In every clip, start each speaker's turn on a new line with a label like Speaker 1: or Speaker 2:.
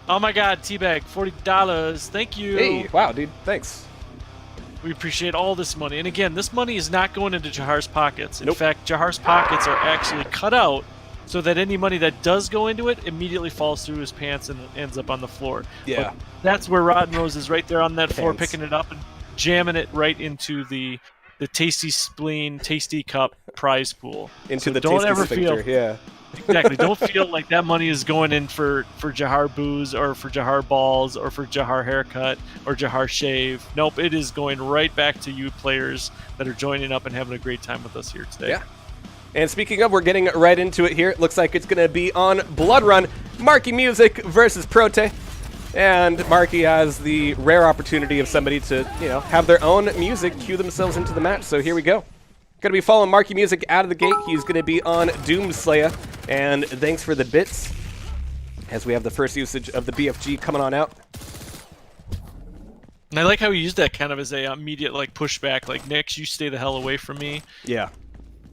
Speaker 1: Oh my God, Teabag, $40. Thank you.
Speaker 2: Hey, wow, dude, thanks.
Speaker 1: We appreciate all this money. And again, this money is not going into Jahar's pockets. In
Speaker 2: Nope.
Speaker 1: fact, Jahar's pockets are actually cut out so that any money that does go into it immediately falls through his pants and ends up on the floor.
Speaker 2: Yeah.
Speaker 1: But that's where Rotten Rose is, right there on that floor,
Speaker 2: Pants.
Speaker 1: picking it up and jamming it right into the Tasty Spleen, Tasty Cup prize pool.
Speaker 2: Into
Speaker 1: So
Speaker 2: the
Speaker 1: don't
Speaker 2: tasty
Speaker 1: ever
Speaker 2: sphincter,
Speaker 1: feel
Speaker 2: yeah.
Speaker 1: exactly. Don't feel like that money is going in for Jahar booze or for Jahar balls or for Jahar haircut or Jahar shave. Nope, it is going right back to you players that are joining up and having a great time with us here today.
Speaker 2: Yeah. And speaking of, we're getting right into it here. It looks like it's going to be on Blood Run. Markie Music versus Proteh. And Markie has the rare opportunity of somebody to, have their own music cue themselves into the match. So here we go. Going to be following Markie Music out of the gate. He's going to be on Doomslayer. And thanks for the bits, as we have the first usage of the BFG coming on out.
Speaker 1: And I like how he used that kind of as a immediate pushback, like, Nix, you stay the hell away from me.
Speaker 2: Yeah.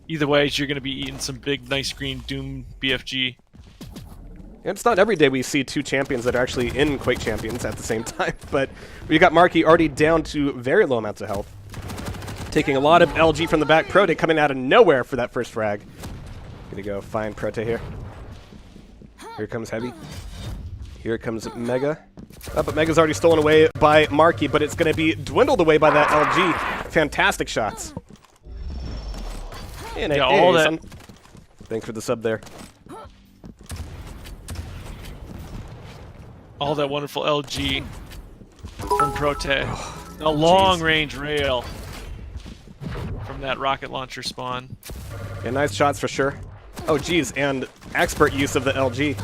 Speaker 1: Either way, you're going to be eating some big, nice green Doom BFG.
Speaker 2: It's not every day we see two champions that are actually in Quake Champions at the same time, but we got Markie already down to very low amounts of health. Taking a lot of LG from the back. Proteh coming out of nowhere for that first frag. Gonna go find Proteh here. Here comes Heavy. Here comes Mega. Oh, but Mega's already stolen away by Markie, but it's gonna be dwindled away by that LG. Fantastic shots. And
Speaker 1: Yeah, all that.
Speaker 2: son. Thanks for the sub there.
Speaker 1: All that wonderful LG from Proteh. A long-range rail from that rocket launcher spawn.
Speaker 2: Yeah, nice shots for sure. Oh, geez, and expert use of the LG.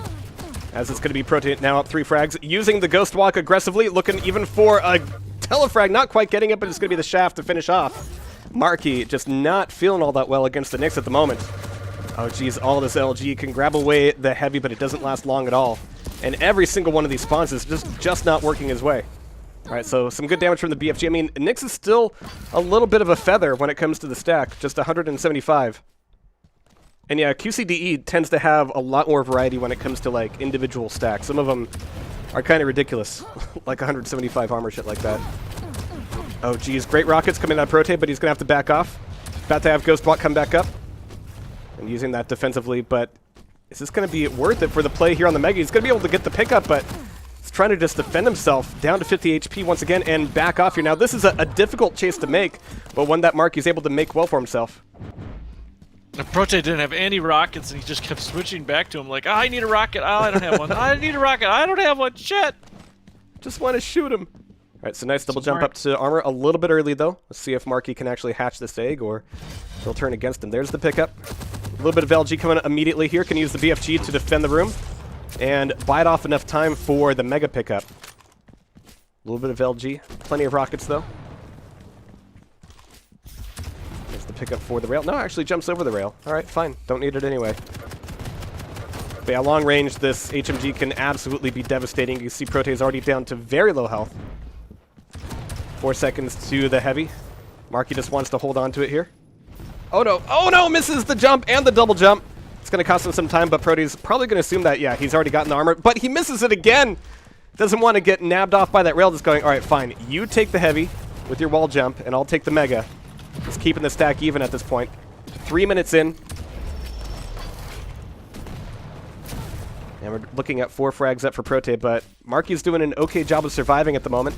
Speaker 2: As it's going to be Proteh now up 3 frags. Using the Ghost Walk aggressively, looking even for a telefrag. Not quite getting it, but it's going to be the shaft to finish off. Markie just not feeling all that well against the Nix at the moment. Oh, geez, all this LG can grab away the Heavy, but it doesn't last long at all. And every single one of these spawns is just not working his way. All right, so some good damage from the BFG. I mean, Nix is still a little bit of a feather when it comes to the stack, just 175. And yeah, QCDE tends to have a lot more variety when it comes to, individual stacks. Some of them are kind of ridiculous, like 175 armor, shit like that. Oh, geez, great rockets coming out of Proteh, but he's going to have to back off. About to have Ghost Walk come back up. And using that defensively, but is this going to be worth it for the play here on the Mega? He's going to be able to get the pickup, but he's trying to just defend himself down to 50 HP once again and back off here. Now, this is a difficult chase to make, but one that Markie's able to make well for himself.
Speaker 1: And Proteh didn't have any rockets, and he just kept switching back to him like, I need a rocket. Oh, I don't have one. I need a rocket. I don't have one. Shit.
Speaker 2: Just want to shoot him. All right, so nice double jump up to armor. A little bit early, though. Let's see if Markie can actually hatch this egg, or he'll turn against him. There's the pickup. A little bit of LG coming immediately here. Can use the BFG to defend the room and bite off enough time for the Mega pickup. A little bit of LG. Plenty of rockets, though. There's the pickup for the rail. No, actually jumps over the rail. All right, fine. Don't need it anyway. But yeah, long range, this HMG can absolutely be devastating. You see Proteh's already down to very low health. 4 seconds to the Heavy. Markie just wants to hold on to it here. Oh no, oh no, misses the jump and the double jump. It's going to cost him some time, but Proteh's probably going to assume that, yeah, he's already gotten the armor, but he misses it again. Doesn't want to get nabbed off by that rail, just going, all right, fine. You take the Heavy with your wall jump, and I'll take the Mega. He's keeping the stack even at this point. 3 minutes in. And we're looking at 4 frags up for Proteh, but Markie's doing an okay job of surviving at the moment.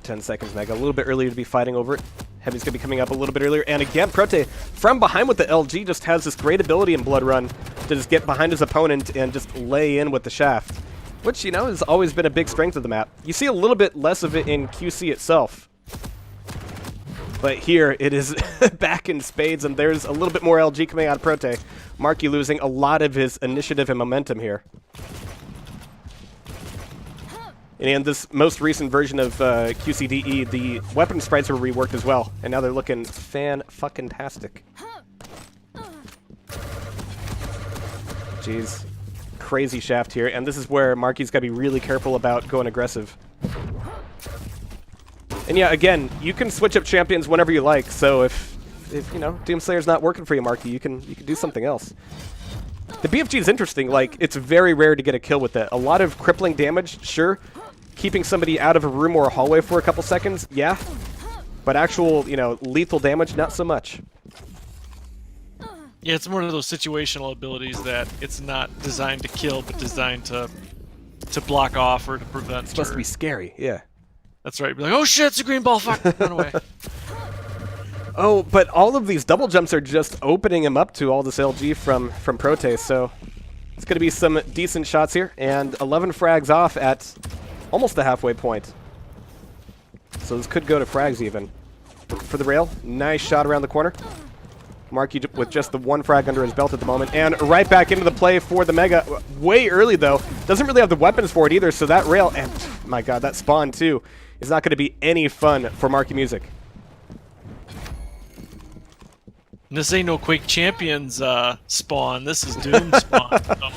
Speaker 2: 10 seconds, Mega. A little bit earlier to be fighting over it. Heavy's going to be coming up a little bit earlier. And again, Proteh, from behind with the LG, just has this great ability in Blood Run to just get behind his opponent and just lay in with the shaft, which, has always been a big strength of the map. You see a little bit less of it in QC itself. But here, it is back in spades, and there's a little bit more LG coming out of Proteh. Markie losing a lot of his initiative and momentum here. And this most recent version of QCDE, the weapon sprites were reworked as well, and now they're looking fan-fucking-tastic. Jeez. Crazy shaft here, and this is where Markie's got to be really careful about going aggressive. And yeah, again, you can switch up champions whenever you like, so if if, you know, Doomslayer's not working for you, Markie, you can do something else. The BFG is interesting. Like, it's very rare to get a kill with it. A lot of crippling damage, sure. Keeping somebody out of a room or a hallway for a couple seconds, yeah. But actual, you know, lethal damage, not so much.
Speaker 1: Yeah, it's one of those situational abilities that it's not designed to kill, but designed to block off or to prevent.
Speaker 2: It's supposed to be scary, yeah.
Speaker 1: That's right. Be like, oh shit, it's a green ball, fuck, run away.
Speaker 2: Oh, but all of these double jumps are just opening him up to all this LG from Proteh, so it's going to be some decent shots here, and 11 frags off at almost the halfway point. So this could go to frags even. Looking for the rail. Nice shot around the corner. Markie with just the one frag under his belt at the moment, and right back into the play for the Mega. Way early, though. Doesn't really have the weapons for it either, so that rail, and my god, that spawn, too, is not going to be any fun for Markie Music.
Speaker 1: This ain't no Quake Champions spawn. This is Doom spawn. So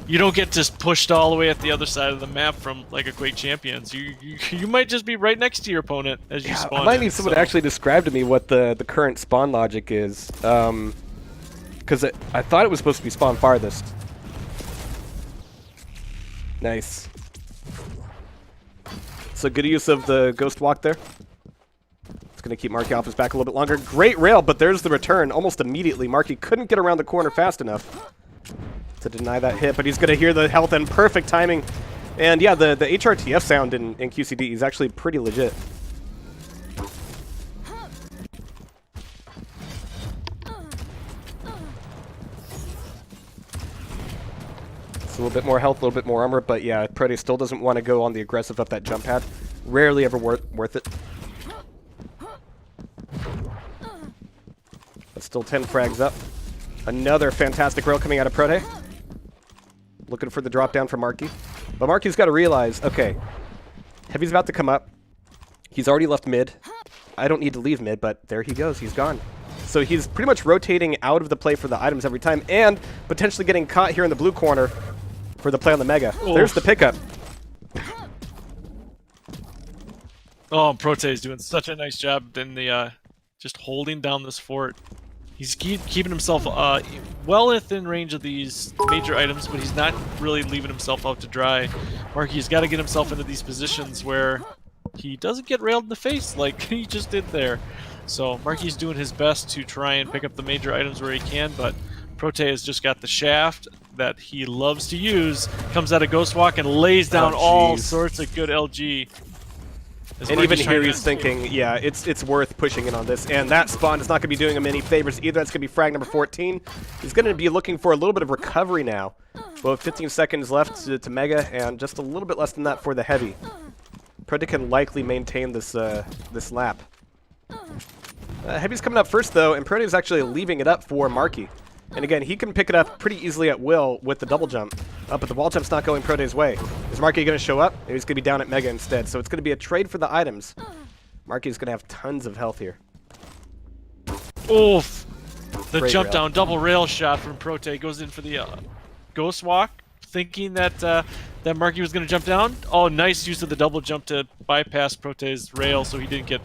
Speaker 1: you don't get just pushed all the way at the other side of the map from like a Quake Champions. You might just be right next to your opponent as you spawn.
Speaker 2: I might need someone to actually describe to me what the current spawn logic is, because I thought it was supposed to be spawn farthest. Nice. So good use of the Ghost Walk there. Going to keep Markie off his back a little bit longer. Great rail, but there's the return almost immediately. Markie couldn't get around the corner fast enough to deny that hit, but he's going to hear the health and perfect timing. And yeah, the HRTF sound in QCDE is actually pretty legit. It's a little bit more health, a little bit more armor, but yeah, Proteh still doesn't want to go on the aggressive up that jump pad. Rarely ever worth it. But still 10 frags up. Another fantastic rail coming out of Proteh. Looking for the drop down from Markie. But Markie's got to realize, okay, Heavy's about to come up. He's already left mid. I don't need to leave mid, but there he goes. He's gone. So he's pretty much rotating out of the play for the items every time, and potentially getting caught here in the blue corner for the play on the Mega. Oof. There's the pickup.
Speaker 1: Oh, Proteh is doing such a nice job in the just holding down this fort. He's keeping himself well within range of these major items, but he's not really leaving himself out to dry. Markie's got to get himself into these positions where he doesn't get railed in the face like he just did there. So Markie's doing his best to try and pick up the major items where he can, but Proteh has just got the shaft that he loves to use, comes out of Ghost Walk and lays down all sorts of good LG.
Speaker 2: And even here he's thinking, yeah, it's worth pushing in on this. And that spawn is not going to be doing him any favors either. That's going to be frag number 14. He's going to be looking for a little bit of recovery now. Well, 15 seconds left to Mega, and just a little bit less than that for the Heavy. Proteh can likely maintain this this lap. Heavy's coming up first, though, and Proteh's actually leaving it up for Markie. And again, he can pick it up pretty easily at will with the double jump. But the wall jump's not going Proteh's way. Is Markie going to show up? He's going to be down at Mega instead. So it's going to be a trade for the items. Markie's going to have tons of health here.
Speaker 1: Oof! The
Speaker 2: Great
Speaker 1: jump
Speaker 2: rail.
Speaker 1: down double rail shot from Proteh goes in for the Ghost Walk, thinking that that Markie was going to jump down. Oh, nice use of the double jump to bypass Proteh's rail so he didn't get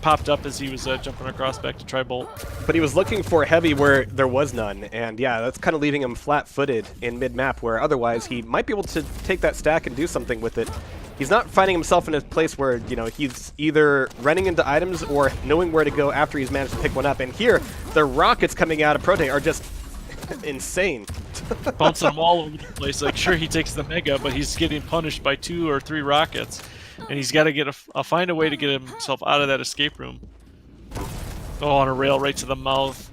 Speaker 1: popped up as he was jumping across back to Tri-Bolt.
Speaker 2: But he was looking for Heavy where there was none, and yeah, that's kind of leaving him flat-footed in mid-map, where otherwise he might be able to take that stack and do something with it. He's not finding himself in a place where, you know, he's either running into items or knowing where to go after he's managed to pick one up. And here, the rockets coming out of Proteh are just insane.
Speaker 1: Bouncing them all over the place. Like, sure, he takes the Mega, but he's getting punished by 2 or 3 rockets. And he's got to get find a way to get himself out of that escape room. Oh, on a rail right to the mouth.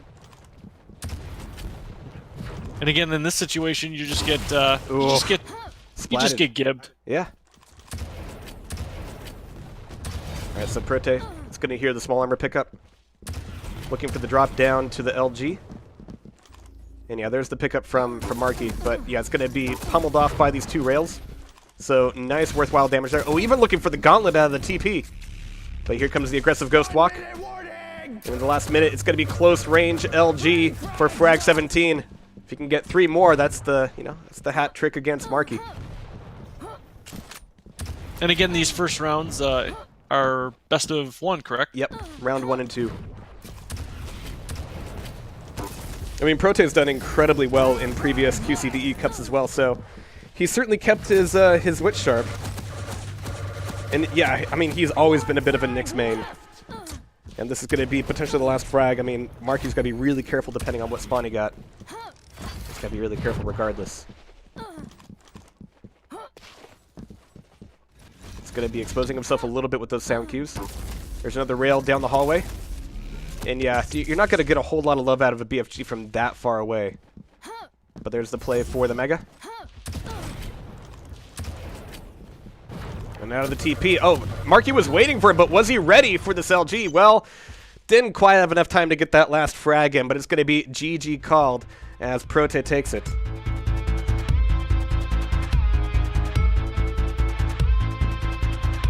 Speaker 1: And again, in this situation, you just get you just get gibbed.
Speaker 2: Yeah. All right, so Proteh is going to hear the small armor pickup, looking for the drop down to the LG. And yeah, there's the pickup from Markie, but yeah, it's going to be pummeled off by these 2 rails. So nice, worthwhile damage there. Oh, even looking for the gauntlet out of the TP. But here comes the aggressive Ghost Walk. And in the last minute, it's going to be close range LG for frag 17. If you can get 3 more, that's the, you know, that's the hat trick against Markie.
Speaker 1: And again, these first rounds are best of 1, correct?
Speaker 2: Yep, round 1 and 2. I mean, Proteh's done incredibly well in previous QCDE Cups as well, so he's certainly kept his wit sharp. And yeah, I mean, he's always been a bit of a Nyx main. And this is going to be potentially the last frag. I mean, Markie's got to be really careful depending on what spawn he got. He's got to be really careful regardless. He's going to be exposing himself a little bit with those sound cues. There's another rail down the hallway. And yeah, you're not going to get a whole lot of love out of a BFG from that far away. But there's the play for the Mega. And out of the TP. Oh, Markie was waiting for it, but was he ready for this LG? Well, didn't quite have enough time to get that last frag in, but it's going to be GG called as Proteh takes it.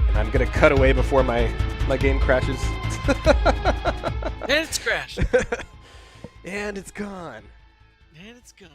Speaker 2: And I'm going to cut away before my game crashes.
Speaker 1: And it's crashed.
Speaker 2: And it's gone.
Speaker 1: And it's gone.